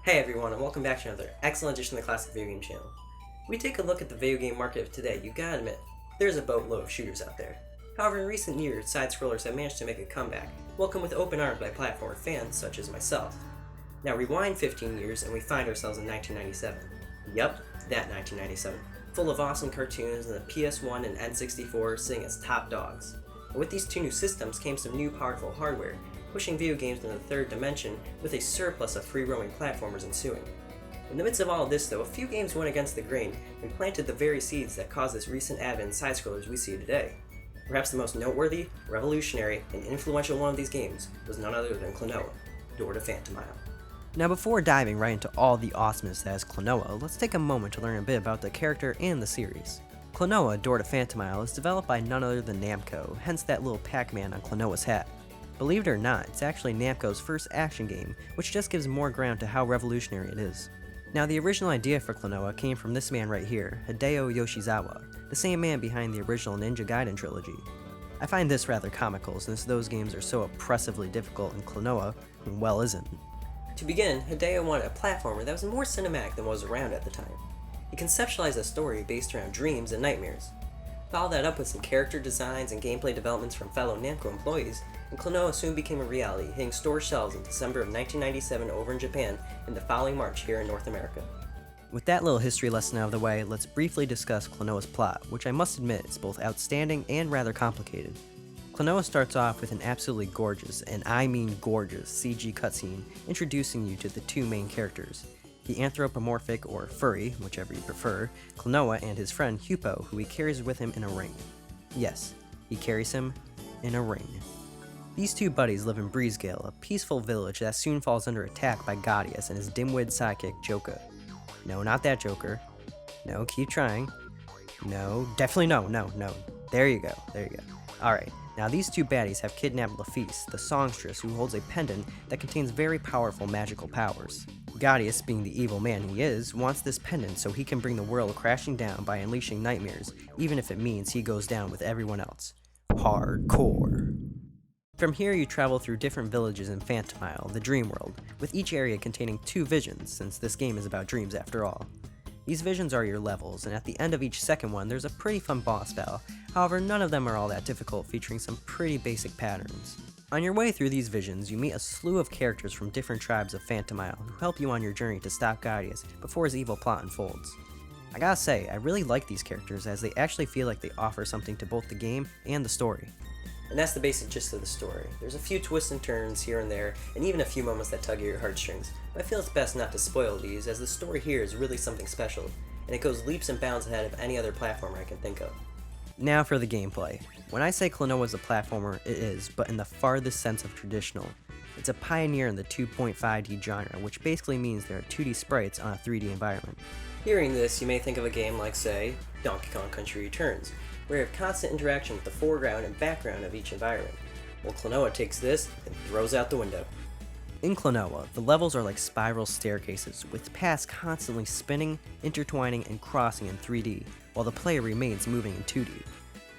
Hey everyone, and welcome back to another excellent edition of the Classic Video Game Channel. We take a look at the video game market of today. You gotta admit, there's a boatload of shooters out there. However, in recent years, side-scrollers have managed to make a comeback, welcomed with open arms by platformer fans such as myself. Now rewind 15 years and we find ourselves in 1997. Yup, that 1997, full of awesome cartoons and the PS1 and N64 sitting as top dogs. And with these two new systems came some new powerful hardware, pushing video games into the third dimension with a surplus of free-roaming platformers ensuing. In the midst of all of this though, a few games went against the grain and planted the very seeds that caused this recent advent in side-scrollers we see today. Perhaps the most noteworthy, revolutionary, and influential one of these games was none other than Klonoa, Door to Phantomile. Now before diving right into all the awesomeness that is Klonoa, let's take a moment to learn a bit about the character and the series. Klonoa, Door to Phantomile is developed by none other than Namco, hence that little Pac-Man on Klonoa's hat. Believe it or not, it's actually Namco's first action game, which just gives more ground to how revolutionary it is. Now the original idea for Klonoa came from this man right here, Hideo Yoshizawa, the same man behind the original Ninja Gaiden trilogy. I find this rather comical since those games are so oppressively difficult and Klonoa, well, isn't. To begin, Hideo wanted a platformer that was more cinematic than what was around at the time. He conceptualized a story based around dreams and nightmares. Follow that up with some character designs and gameplay developments from fellow Namco employees, and Klonoa soon became a reality, hitting store shelves in December of 1997 over in Japan and the following March here in North America. With that little history lesson out of the way, let's briefly discuss Klonoa's plot, which I must admit is both outstanding and rather complicated. Klonoa starts off with an absolutely gorgeous, and I mean gorgeous, CG cutscene introducing you to the two main characters, the anthropomorphic, or furry, whichever you prefer, Klonoa and his friend Hupo, who he carries with him in a ring. Yes, he carries him in a ring. These two buddies live in Breezegale, a peaceful village that soon falls under attack by Gaudius and his dim-witted sidekick Joka. No, not that Joker. No, keep trying. No, definitely no. There you go. Alright, now these two baddies have kidnapped Laphise, the songstress who holds a pendant that contains very powerful magical powers. Gaudius, being the evil man he is, wants this pendant so he can bring the world crashing down by unleashing nightmares, even if it means he goes down with everyone else. Hardcore. From here you travel through different villages in Phantomile, the dream world, with each area containing two visions, since this game is about dreams after all. These visions are your levels, and at the end of each second one there's a pretty fun boss battle, however none of them are all that difficult, featuring some pretty basic patterns. On your way through these visions, you meet a slew of characters from different tribes of Phantomile who help you on your journey to stop Gaudius before his evil plot unfolds. I gotta say, I really like these characters as they actually feel like they offer something to both the game and the story. And that's the basic gist of the story. There's a few twists and turns here and there, and even a few moments that tug at your heartstrings, but I feel it's best not to spoil these, as the story here is really something special, and it goes leaps and bounds ahead of any other platformer I can think of. Now for the gameplay. When I say Klonoa is a platformer, it is, but in the farthest sense of traditional. It's a pioneer in the 2.5D genre, which basically means there are 2D sprites on a 3D environment. Hearing this, you may think of a game like, say, Donkey Kong Country Returns, where you have constant interaction with the foreground and background of each environment. Well, Klonoa takes this and throws out the window. In Klonoa, the levels are like spiral staircases, with paths constantly spinning, intertwining, and crossing in 3D, while the player remains moving in 2D.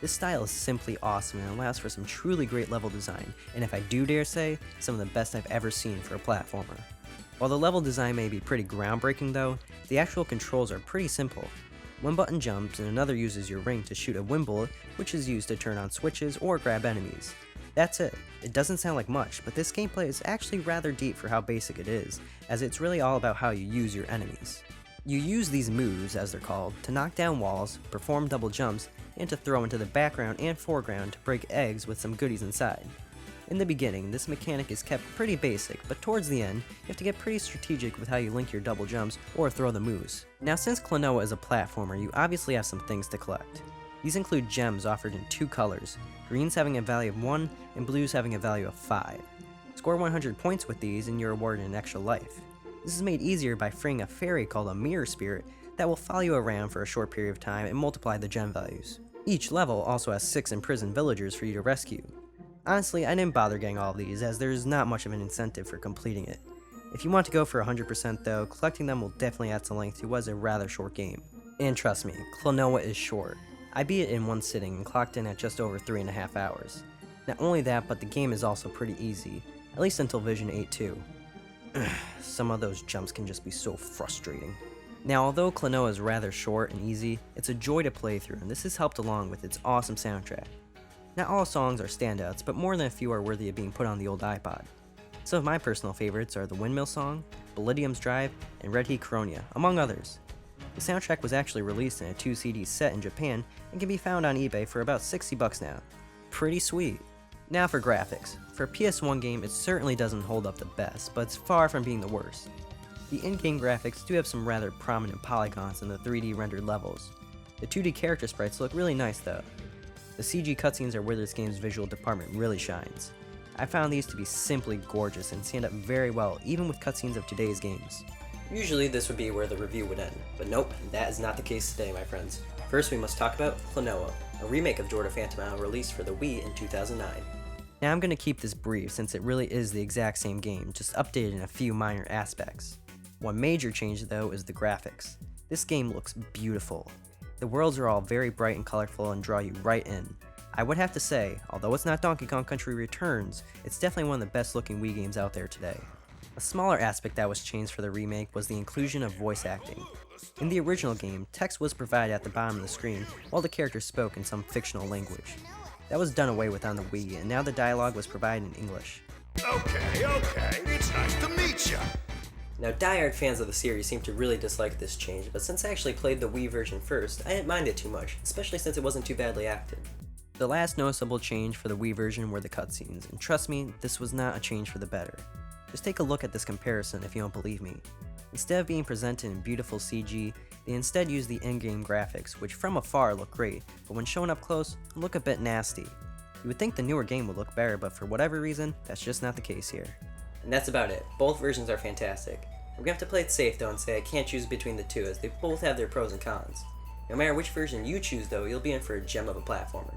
This style is simply awesome and allows for some truly great level design, and if I do dare say, some of the best I've ever seen for a platformer. While the level design may be pretty groundbreaking though, the actual controls are pretty simple. One button jumps and another uses your ring to shoot a wind bullet, which is used to turn on switches or grab enemies. That's it. It doesn't sound like much, but this gameplay is actually rather deep for how basic it is, as it's really all about how you use your enemies. You use these moves, as they're called, to knock down walls, perform double jumps, and to throw into the background and foreground to break eggs with some goodies inside. In the beginning, this mechanic is kept pretty basic, but towards the end, you have to get pretty strategic with how you link your double jumps or throw the moves. Now since Klonoa is a platformer, you obviously have some things to collect. These include gems offered in two colors, greens having a value of 1 and blues having a value of 5. Score 100 points with these and you're awarded an extra life. This is made easier by freeing a fairy called a mirror spirit that will follow you around for a short period of time and multiply the gem values. Each level also has 6 imprisoned villagers for you to rescue. Honestly, I didn't bother getting all of these, as there's not much of an incentive for completing it. If you want to go for 100% though, collecting them will definitely add some length to what is a rather short game. And trust me, Klonoa is short. I beat it in one sitting and clocked in at just over 3.5 hours. Not only that, but the game is also pretty easy, at least until Vision 8-2. Some of those jumps can just be so frustrating. Now, although Klonoa is rather short and easy, it's a joy to play through, and this is helped along with its awesome soundtrack. Not all songs are standouts, but more than a few are worthy of being put on the old iPod. Some of my personal favorites are the Windmill Song, Palladium's Drive, and Red Heat Coronia, among others. The soundtrack was actually released in a 2-CD set in Japan and can be found on eBay for about $60 now. Pretty sweet. Now for graphics. For a PS1 game, it certainly doesn't hold up the best, but it's far from being the worst. The in-game graphics do have some rather prominent polygons in the 3D rendered levels. The 2D character sprites look really nice though. The CG cutscenes are where this game's visual department really shines. I found these to be simply gorgeous and stand up very well even with cutscenes of today's games. Usually this would be where the review would end, but nope, that is not the case today, my friends. First we must talk about Klonoa, a remake of Jordan Phantomile released for the Wii in 2009. Now I'm going to keep this brief since it really is the exact same game, just updated in a few minor aspects. One major change though is the graphics. This game looks beautiful. The worlds are all very bright and colorful and draw you right in. I would have to say, although it's not Donkey Kong Country Returns, it's definitely one of the best looking Wii games out there today. A smaller aspect that was changed for the remake was the inclusion of voice acting. In the original game, text was provided at the bottom of the screen while the characters spoke in some fictional language. That was done away with on the Wii, and now the dialogue was provided in English. Okay, it's nice to meet ya! Now, diehard fans of the series seem to really dislike this change, but since I actually played the Wii version first, I didn't mind it too much, especially since it wasn't too badly acted. The last noticeable change for the Wii version were the cutscenes, and trust me, this was not a change for the better. Just take a look at this comparison if you don't believe me. Instead of being presented in beautiful CG, they instead use the in-game graphics, which from afar look great, but when shown up close, look a bit nasty. You would think the newer game would look better, but for whatever reason, that's just not the case here. And that's about it. Both versions are fantastic. I'm gonna have to play it safe though and say I can't choose between the two as they both have their pros and cons. No matter which version you choose though, you'll be in for a gem of a platformer.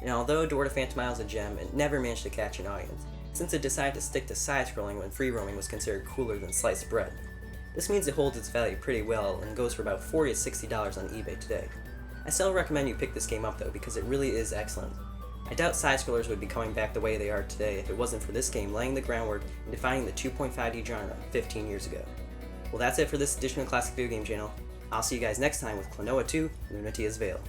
And although Door to Phantomile is a gem, it never managed to catch an audience, since it decided to stick to side-scrolling when free roaming was considered cooler than sliced bread. This means it holds its value pretty well and goes for about $40 to $60 on eBay today. I still recommend you pick this game up though because it really is excellent. I doubt side-scrollers would be coming back the way they are today if it wasn't for this game laying the groundwork and defining the 2.5D genre 15 years ago. Well, that's it for this edition of Classic Video Game Channel. I'll see you guys next time with Klonoa 2, Lunatic is Veil.